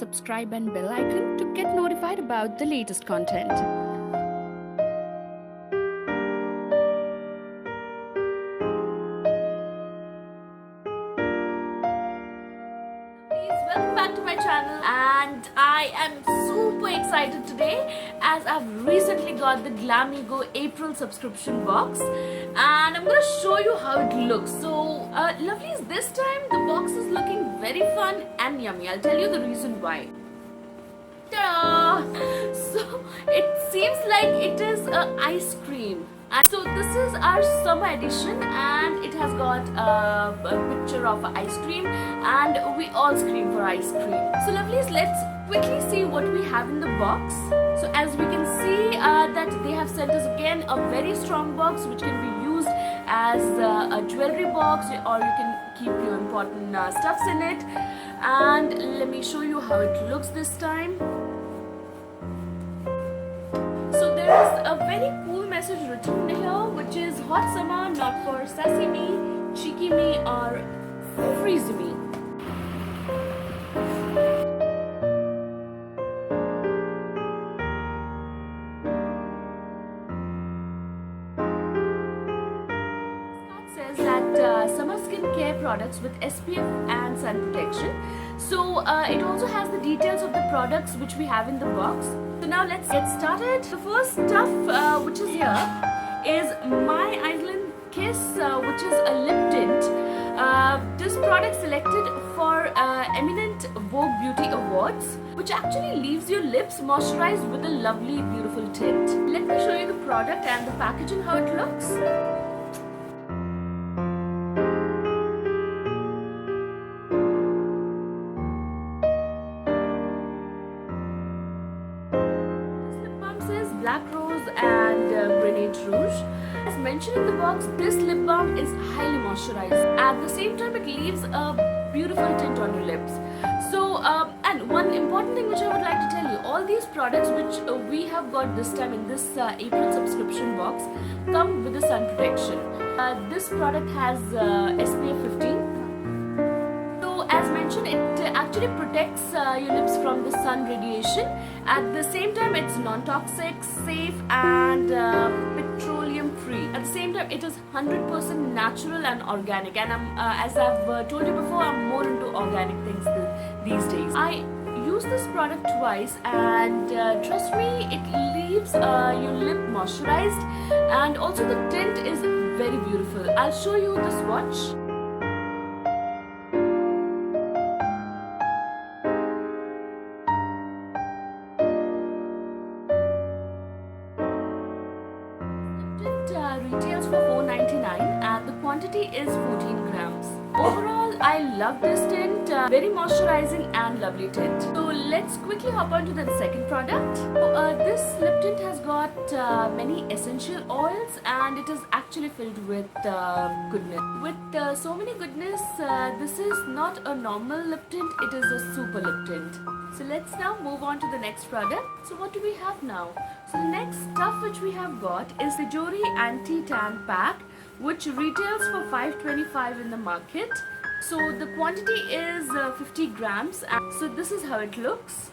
subscribe and bell icon to get notified about the latest content. Welcome back to my channel, and I am super excited today as I've recently got the Glamego April subscription box, and I'm going to show you how it looks. So Lovelies, this time the box is looking very fun and yummy. I'll tell you the reason why. Ta-da! So it seems like it is ice cream. And so this is our summer edition, and it has got a picture of ice cream, and we all scream for ice cream. So Lovelies, let's quickly see what we have in the box. So as we can see that they have sent us again a very strong box which can be used as a jewelry box, or you can keep your important stuffs in it. And let me show you how it looks this time. So there is a very cool message written here, which is hot summer, not for sassy me, cheeky me, or freezy me. Says that summer skincare products with SPF and sun protection. So it also has the details of the products which we have in the box. So now let's get started. The first stuff which is here is My Island Kiss, which is a lip tint. This product selected for eminent Vogue Beauty Awards, which actually leaves your lips moisturized with a lovely, beautiful tint. Let me show you the product and the packaging, how it looks. Black Rose and Grenade Rouge. As mentioned in the box, this lip balm is highly moisturized. At the same time, it leaves a beautiful tint on your lips. So, and one important thing which I would like to tell you, all these products which we have got this time in this April subscription box come with the sun protection. This product has SPF 15. As mentioned, it actually protects your lips from the sun radiation. At the same time, it's non-toxic, safe, and petroleum free. At the same time, it is 100% natural and organic, and as I've told you before, I'm more into organic things these days. I use this product twice, and trust me, it leaves your lip moisturized, and also the tint is very beautiful. I'll show you the swatch. Retails for $4.99 and the quantity is 14 grams. Overall, I love this tint, very moisturizing and lovely tint. So let's quickly hop on to the second product. So, this lip tint has got many essential oils, and it is actually filled with goodness. With so many goodness, this is not a normal lip tint, it is a super lip tint. So let's now move on to the next product. So what do we have now? So the next stuff which we have got is the Tjori Anti-Tan Pack, which retails for $5.25 in the market. So the quantity is 50 grams. And so this is how it looks.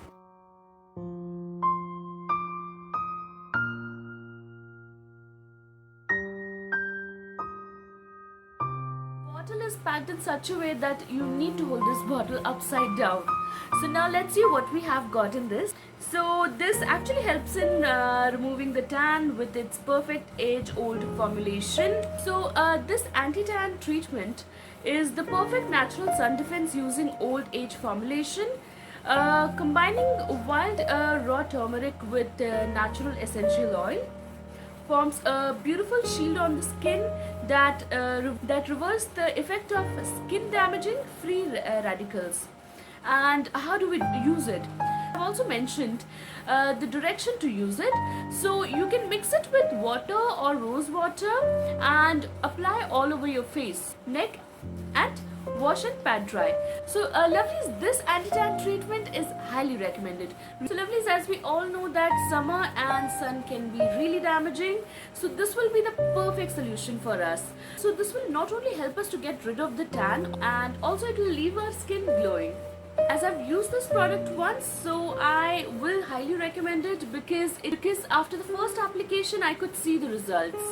Bottle is packed in such a way that you need to hold this bottle upside down. So now let's see what we have got in this. So this actually helps in removing the tan with its perfect age-old formulation. So this anti-tan treatment is the perfect natural sun defense using old age formulation, combining wild raw turmeric with natural essential oil. Forms a beautiful shield on the skin that reverses the effect of skin damaging free radicals. And how do we use it? I've also mentioned the direction to use it. So you can mix it with water or rose water and apply all over your face, neck, and wash and pat dry. So Lovelies, this anti-tan treatment is highly recommended. So Lovelies, as we all know that summer and sun can be really damaging, so this will be the perfect solution for us. So this will not only help us to get rid of the tan, and also it will leave our skin glowing. as I've used this product once, so I will highly recommend it because after the first application I could see the results.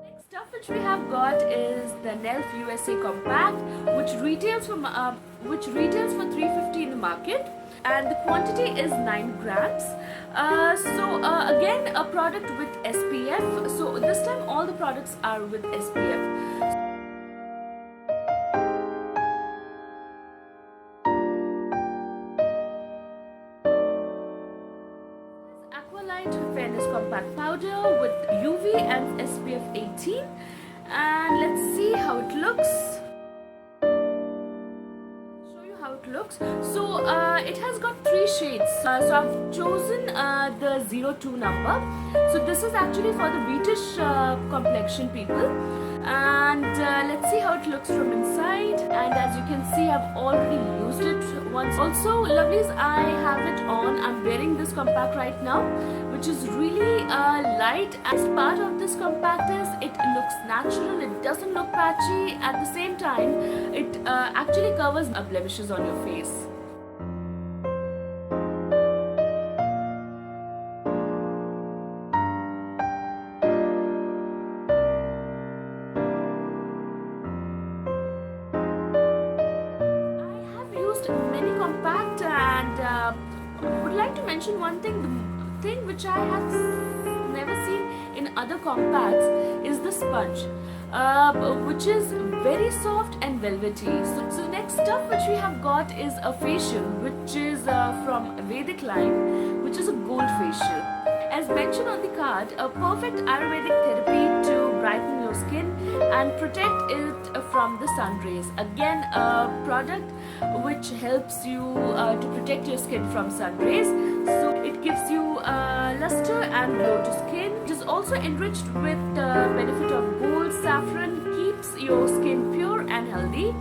Next stuff which we have got is the NELF USA Compact, which retails for 350 in the market, and the quantity is 9 grams. Again, a product with SPF. So this time all the products are with SPF. Aqualight Fairness Compact Powder with UV and SPF 18, and let's see how it looks. So it has got 3 shades. So I've chosen the 02 number. So this is actually for the beatish complexion people. And let's see how it looks from inside. And as you can see, I've already used it once. Also, Lovelies, I have it on. I'm wearing this compact right now, which is really light. As part of this compact is it looks natural. It doesn't look patchy. At the same time, it actually covers blemishes on your face. Many compact, and would like to mention one thing. The thing which I have never seen in other compacts is the sponge, which is very soft and velvety. So next stuff which we have got is a facial, which is from VEDIC line, which is a gold facial. As mentioned on the card, a perfect Ayurvedic therapy to brighten your skin and protect it from the sun rays. Again, a product which helps you to protect your skin from sun rays. So it gives you luster and glow to skin. It is also enriched with the benefit of gold. Saffron keeps your skin pure and healthy.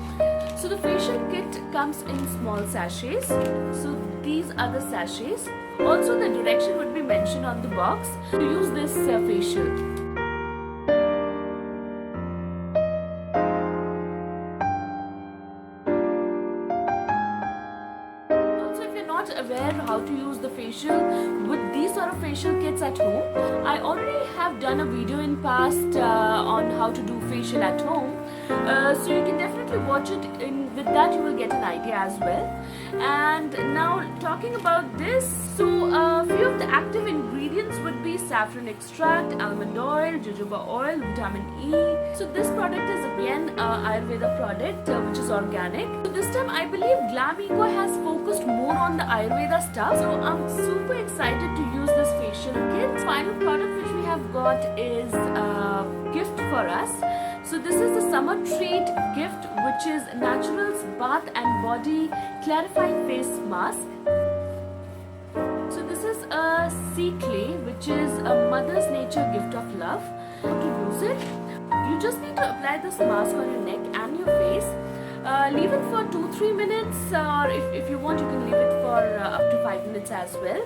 So the facial kit comes in small sachets. So these are the sachets. Also, the direction would be mentioned on the box to use this facial. Also, if you're not aware how to use the facial with these sort of facial kits at home, I already have done a video in past on how to do facial at home. So you can definitely watch it. With that you will get an idea as well. And now talking about this, so a few of the active ingredients would be saffron extract, almond oil, jojoba oil, vitamin E. So this product is again Ayurveda product which is organic. So this time I believe Glamego has focused more on the Ayurveda stuff. So I'm super excited to use this facial kit. The final product which we have got is a gift for us. So this is the summer treat gift, which is Naturals Bath and Body Clarifying Face Mask. So this is a sea clay, which is a Mother's Nature gift of love. How to use it? You just need to apply this mask on your neck and your face. Leave it for 2-3 minutes, or if you want you can leave it for up to 5 minutes as well.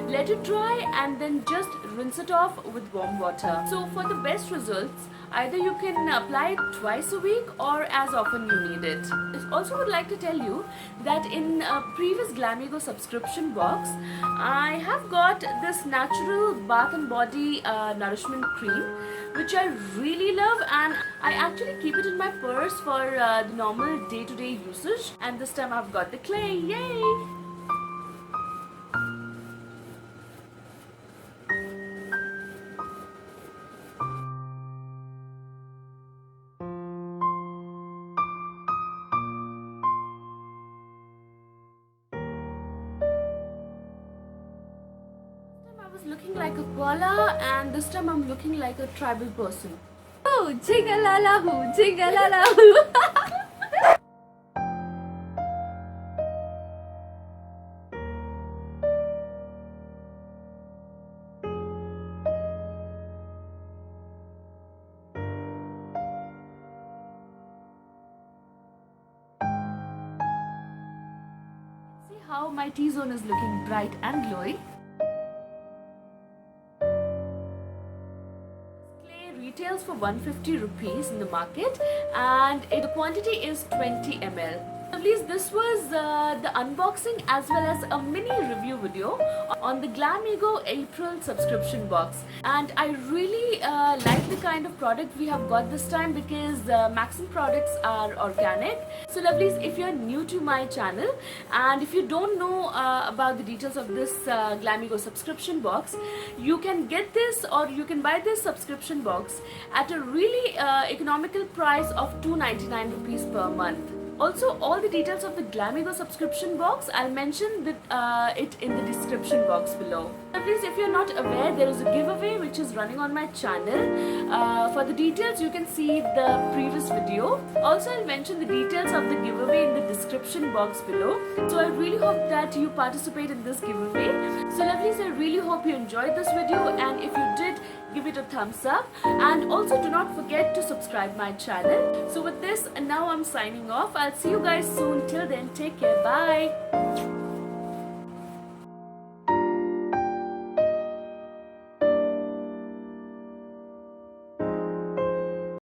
Let it dry and then just rinse it off with warm water. So for the best results, either you can apply it twice a week or as often you need it. I also would like to tell you that in a previous Glamego subscription box, I have got this natural bath and body nourishment cream, which I really love, and I actually keep it in my purse for the normal day-to-day usage. And this time I've got the clay, yay! Looking like a koala, and this time I'm looking like a tribal person. Oh, jingalala hoo, jingalala hoo. See how my T-zone is looking bright and glowy. retails for 150 rupees in the market, and the quantity is 20 ml. Lovelies, this was the unboxing as well as a mini review video on the Glamego April subscription box, and I really like the kind of product we have got this time because Maxim products are organic. So lovelies, if you're new to my channel and if you don't know about the details of this Glamego subscription box, you can get this or you can buy this subscription box at a really economical price of 299 rupees per month. Also, all the details of the Glamego subscription box, I'll mention it in the description box below. Now please, if you're not aware, there is a giveaway which is running on my channel. For the details, you can see the previous video. Also, I'll mention the details of the giveaway in the description box below. So I really hope that you participate in this giveaway. So lovelies, I really hope you enjoyed this video, and if you did, give it a thumbs up, and also do not forget to subscribe my channel. So with this, now I'm signing off. I'll see you guys soon. Till then, take care. Bye.